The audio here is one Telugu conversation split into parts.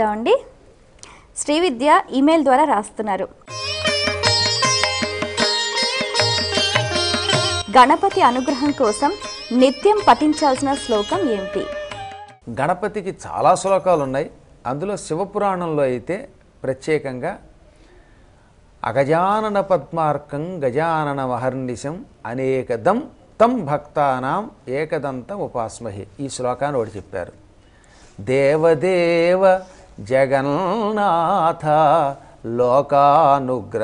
అండి శ్రీవిద్య ఈమెయిల్ ద్వారా రాస్తున్నారు. గణపతి అనుగ్రహం కోసం నిత్యం పఠించాల్సిన శ్లోకం ఏమిటి? గణపతికి చాలా శ్లోకాలు ఉన్నాయి. అందులో శివపురాణంలో అయితే ప్రత్యేకంగా అగజానన పద్మార్కం గజానన మహర్నిశం అనేకదం తం భక్తానాం ఏకదంతం ఉపాస్మహే ఈ శ్లోకాన్ని ఒకటి చెప్పారు. దేవదేవ జగన్నాథ లోకానుగ్రహకారక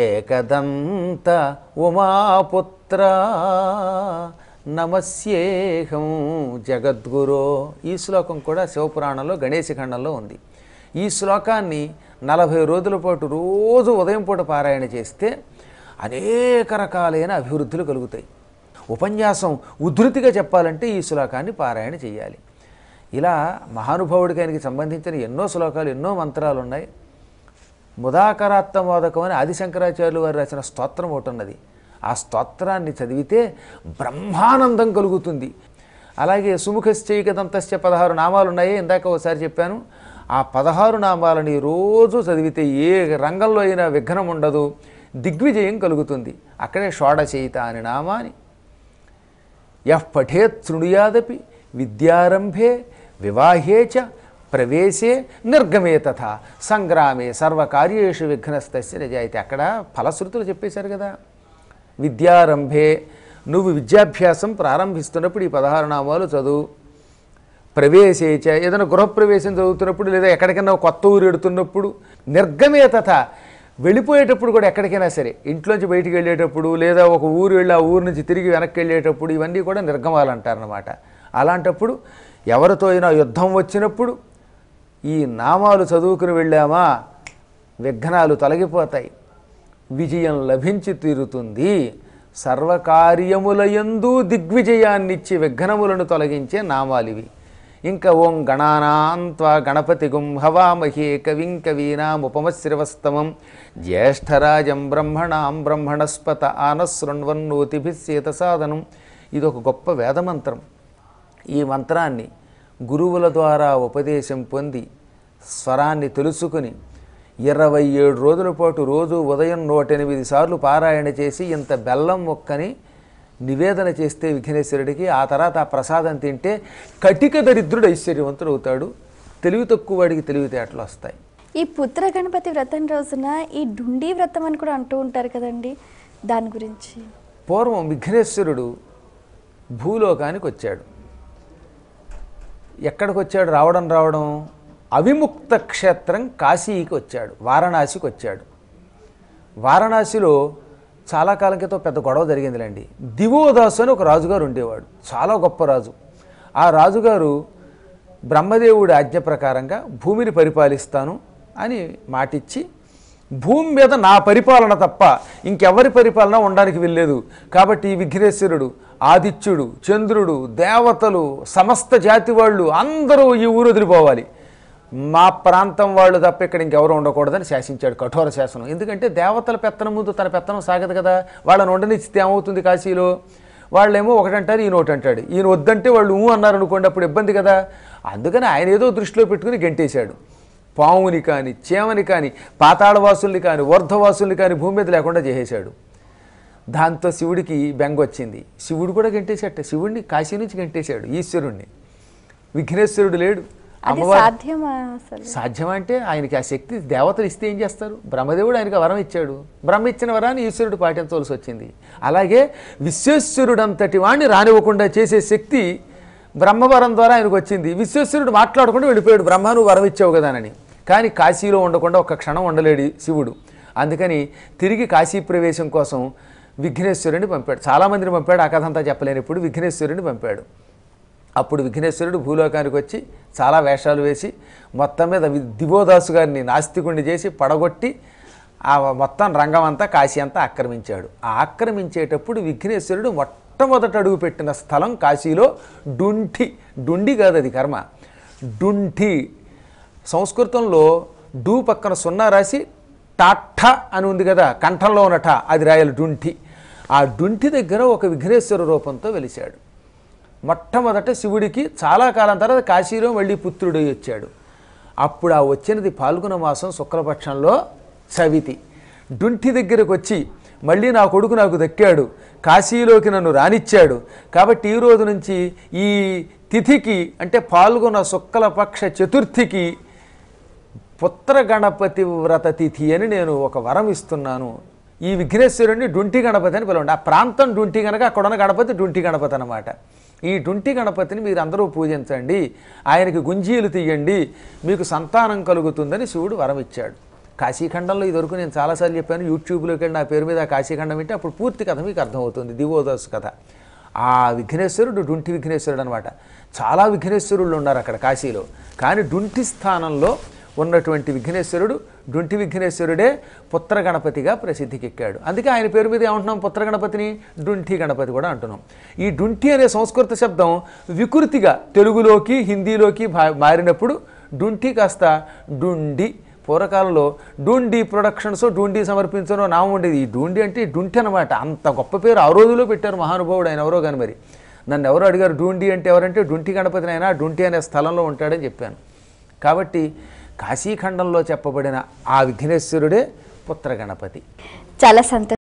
ఏకదంత ఉమాపుత్ర నమస్యేహం జగద్గురో. ఈ శ్లోకం కూడా శివపురాణంలో గణేశఖండంలో ఉంది. ఈ శ్లోకాన్ని 40 రోజుల పాటు రోజు ఉదయం పూట పారాయణ చేస్తే అనేక రకాలైన అభివృద్ధులు కలుగుతాయి. ఉపన్యాసం ఉద్ధృతిగా చెప్పాలంటే ఈ శ్లోకాన్ని పారాయణ చేయాలి. ఇలా మహానుభావుడికి ఆయనకి సంబంధించిన ఎన్నో శ్లోకాలు ఎన్నో మంత్రాలు ఉన్నాయి. ముదాకరాత్తమోదకం అని ఆదిశంకరాచార్యులు వారు రాసిన స్తోత్రం ఒకటి ఉన్నది. ఆ స్తోత్రాన్ని చదివితే బ్రహ్మానందం కలుగుతుంది. అలాగే సుముఖశ్చైకదంతస్య 16 నామాలు ఉన్నాయి. ఇందాక ఒకసారి చెప్పాను. ఆ 16 నామాలని రోజు చదివితే ఏ రంగంలో అయినా విఘ్నం ఉండదు, దిగ్విజయం కలుగుతుంది. అక్కడే షోడశైత అని నామాని యః పఠేత్ శృణుయాదపి విద్యారంభే వివాహే చ ప్రవేశే నిర్గమే తథా సంగ్రామే సర్వకార్యేషు విఘ్నస్తస్య రజాయితీ. అక్కడ ఫలశ్రుతులు చెప్పేశారు కదా. విద్యారంభే నువ్వు విద్యాభ్యాసం ప్రారంభిస్తున్నప్పుడు ఈ 16 నామాలు చదువు. ప్రవేశేచ ఏదైనా గృహప్రవేశం చదువుతున్నప్పుడు లేదా ఎక్కడికైనా కొత్త ఊరు ఎడుతున్నప్పుడు. నిర్గమే తథ వెళ్ళిపోయేటప్పుడు కూడా ఎక్కడికైనా సరే ఇంట్లోంచి బయటికి వెళ్ళేటప్పుడు లేదా ఒక ఊరు వెళ్ళి ఆ ఊరు నుంచి తిరిగి వెనక్కి వెళ్ళేటప్పుడు ఇవన్నీ కూడా నిర్గమాలు అంటారన్నమాట. అలాంటప్పుడు ఎవరితో అయినా యుద్ధం వచ్చినప్పుడు ఈ నామాలు చదువుకుని వెళ్ళామా విఘ్నాలు తొలగిపోతాయి, విజయం లభించి తీరుతుంది. సర్వకార్యములయందు దిగ్విజయాన్నిచ్చి విఘ్నములను తొలగించే నామాలివి. ఇంకా ఓం గణానాన్త్వా గణపతిగుం హవామహే కవిం కవీనాముపమశ్రవస్తమం జ్యేష్ఠరాజం బ్రహ్మణాం బ్రహ్మణస్పత ఆనశృణ్వన్నోతిభిస్సేత సాధనం. ఇది ఒక గొప్ప వేదమంత్రం. ఈ మంత్రాన్ని గురువుల ద్వారా ఉపదేశం పొంది స్వరాన్ని తెలుసుకుని 27 రోజుల పాటు రోజు ఉదయం 108 సార్లు పారాయణ చేసి ఇంత బెల్లం మొక్కని నివేదన చేస్తే విఘ్నేశ్వరుడికి ఆ తర్వాత ఆ ప్రసాదం తింటే కటిక దరిద్రుడు ఐశ్వర్యవంతుడు అవుతాడు. తెలివి తక్కువ వాడికి తెలివితేటలు వస్తాయి. ఈ పుత్ర గణపతి వ్రతం రోజున ఈ డుండి వ్రతం అని కూడా అంటూ ఉంటారు కదండి, దాని గురించి. పూర్వం విఘ్నేశ్వరుడు భూలోకానికి వచ్చాడు. ఎక్కడికి వచ్చాడు? రావడం అవిముక్త క్షేత్రం కాశీకి వచ్చాడు, వారణాసికి వచ్చాడు. వారణాసిలో చాలా కాలం క్రితం పెద్ద గొడవ జరిగిందిలేండి. దివోదాసు అని ఒక రాజుగారు ఉండేవాడు, చాలా గొప్ప రాజు. ఆ రాజుగారు బ్రహ్మదేవుడి ఆజ్ఞ ప్రకారంగా భూమిని పరిపాలిస్తాను అని మాటిచ్చి భూమి మీద నా పరిపాలన తప్ప ఇంకెవరి పరిపాలన ఉండడానికి వెళ్ళలేదు. కాబట్టి ఈ విఘ్నేశ్వరుడు, ఆదిత్యుడు, చంద్రుడు, దేవతలు, సమస్త జాతి వాళ్ళు అందరూ ఈ ఊరు వదిలిపోవాలి, మా ప్రాంతం వాళ్ళు తప్ప ఇక్కడ ఇంకెవరు ఉండకూడదని శాసించాడు. కఠోర శాసనం. ఎందుకంటే దేవతల పెత్తనం ముందు తన పెత్తనం సాగదు కదా. వాళ్ళని ఉండనిస్తే ఏమవుతుంది? కాశీలో వాళ్ళేమో ఒకటంటారు, ఈయన ఒకటి అంటాడు. ఈయన వద్దంటే వాళ్ళు అన్నారు అనుకోండి, అప్పుడు ఇబ్బంది కదా. అందుకని ఆయన ఏదో దృష్టిలో పెట్టుకుని గెంటేశాడు. పాముని కానీ, చేమని కానీ, పాతాళవాసుల్ని కానీ, వర్ధవాసుల్ని కానీ భూమి మీద లేకుండా చేసేశాడు. దాంతో శివుడికి బెంగ వచ్చింది. శివుడు కూడా గెంటేశాట. శివుడిని కాశీ నుంచి గెంటేశాడు, ఈశ్వరుణ్ణి. విఘ్నేశ్వరుడు లేడు. సాధ్యమా అంటే ఆయనకి ఆ శక్తి దేవతలు ఇస్తే ఏం చేస్తారు? బ్రహ్మదేవుడు ఆయనకి వరం ఇచ్చాడు. బ్రహ్మ ఇచ్చిన వరాన్ని ఈశ్వరుడు పాటించవలసి వచ్చింది. అలాగే విశ్వేశ్వరుడు అంతటి వాడిని రానివ్వకుండా చేసే శక్తి బ్రహ్మవరం ద్వారా ఆయనకు వచ్చింది. విశ్వేశ్వరుడు మాట్లాడకుండా వెళ్ళిపోయాడు, బ్రహ్మ నువ్వు వరం ఇచ్చావు కదానని. కానీ కాశీలో ఉండకుండా ఒక్క క్షణం ఉండలేడు శివుడు. అందుకని తిరిగి కాశీ ప్రవేశం కోసం విఘ్నేశ్వరుడిని పంపాడు. చాలామందిని పంపాడు, ఆ కథ అంతా చెప్పలేనిప్పుడు విఘ్నేశ్వరుడిని పంపాడు. అప్పుడు విఘ్నేశ్వరుడు భూలోకానికి వచ్చి చాలా వేషాలు వేసి మొత్తం మీద దివోదాసు గారిని నాస్తికుణ్ణి చేసి పడగొట్టి ఆ మొత్తం రంగం అంతా కాశీ అంతా ఆక్రమించాడు. ఆ ఆక్రమించేటప్పుడు విఘ్నేశ్వరుడు మొట్టమొదట అడుగు పెట్టిన స్థలం కాశీలో డుండి కాదు, అది కర్మ. డుంఠి సంస్కృతంలో డూ పక్కన 0 రాసి టాఠ అని ఉంది కదా, కంఠంలో ఉన్న ఠ, అది రాయాలి డుంఠి. ఆ డుంఠి దగ్గర ఒక విఘ్నేశ్వర రూపంతో వెలిశాడు. మొట్టమొదట శివుడికి చాలా కాలం తర్వాత కాశీలో మళ్ళీ పుత్రుడై వచ్చాడు. అప్పుడు ఆ వచ్చినది పాల్గొన మాసం శుక్లపక్షంలో చవితి. డుంటి దగ్గరకు వచ్చి మళ్ళీ నా కొడుకు నాకు దక్కాడు, కాశీలోకి నన్ను రానిచ్చాడు, కాబట్టి ఈ రోజు నుంచి ఈ తిథికి అంటే పాల్గొన శుక్లపక్ష చతుర్థికి పుత్ర గణపతి వ్రత తిథి అని నేను ఒక వరం ఇస్తున్నాను. ఈ విఘ్నేశ్వరుడిని డుంటి గణపతి అని పిలవండి. ఆ ప్రాంతం డుంటి కనుక అక్కడ ఉన్న గణపతి డుంటి గణపతి అన్నమాట. ఈ డుంటి గణపతిని మీరు అందరూ పూజించండి, ఆయనకి గుంజీలు తీయండి, మీకు సంతానం కలుగుతుందని శివుడు వరం ఇచ్చాడు. కాశీఖండంలో ఇదివరకు నేను చాలాసార్లు చెప్పాను. యూట్యూబ్లోకి వెళ్ళి నా పేరు మీద ఆ కాశీఖండం వింటే అప్పుడు పూర్తి కథ మీకు అర్థమవుతుంది, దివోదాసు కథ. ఆ విఘ్నేశ్వరుడు డుంటి విఘ్నేశ్వరుడు అనమాట. చాలా విఘ్నేశ్వరుళ్ళు ఉన్నారు అక్కడ కాశీలో, కానీ డుంటి స్థానంలో ఉన్నటువంటి విఘ్నేశ్వరుడు డుంటి విఘ్నేశ్వరుడే పుత్ర గణపతిగా ప్రసిద్ధికెక్కాడు. అందుకే ఆయన పేరు మీద ఏమంటున్నాం, పుత్ర గణపతిని డుంటి గణపతి కూడా అంటున్నాం. ఈ డుంటి అనే సంస్కృత శబ్దం వికృతిగా తెలుగులోకి హిందీలోకి మారినప్పుడు డుంటి కాస్త డుండి, పూర్వకాలంలో డూండి ప్రొడక్షన్స్ డూండి సమర్పించడం నామం ఉండేది. ఈ డూండి అంటే డుంటి అనమాట. అంత గొప్ప పేరు ఆ రోజులో పెట్టారు మహానుభావుడు, ఆయన ఎవరో కానీ. మరి నన్ను ఎవరో అడిగారు డుండి అంటే ఎవరంటే డుంటి గణపతిని, అయినా డుంటి అనే స్థలంలో ఉంటాడని చెప్పాను. కాబట్టి కాశీఖండంలో చెప్పబడిన ఆ విఘ్నేశ్వరుడే పుత్ర గణపతి. చాలా సంతోషం.